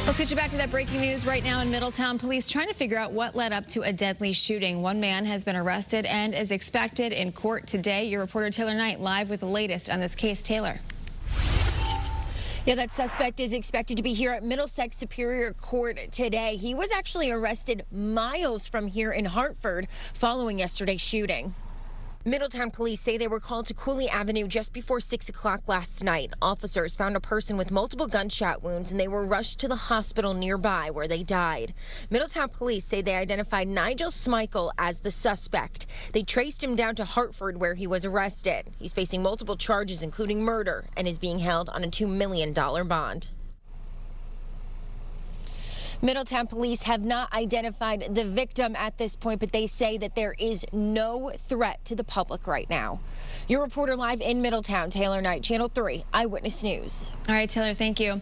Let's get you back to that breaking news right now in Middletown. Police trying to figure out what led up to a deadly shooting. One man has been arrested and is expected in court today. Your reporter Taylor Knight live with the latest on this case. Taylor. Yeah, that suspect is expected to be here at Middlesex Superior Court today. He was actually arrested miles from here in Hartford following yesterday's shooting. Middletown police say they were called to Cooley Avenue just before 6 o'clock last night. Officers found a person with multiple gunshot wounds and they were rushed to the hospital nearby where they died. Middletown police say they identified Nigel Smikle as the suspect. They traced him down to Hartford where he was arrested. He's facing multiple charges including murder and is being held on a $2 million bond. Middletown police have not identified the victim at this point, but they say that there is no threat to the public right now. Your reporter live in Middletown, Taylor Knight, Channel 3 Eyewitness News. All right, Taylor, thank you.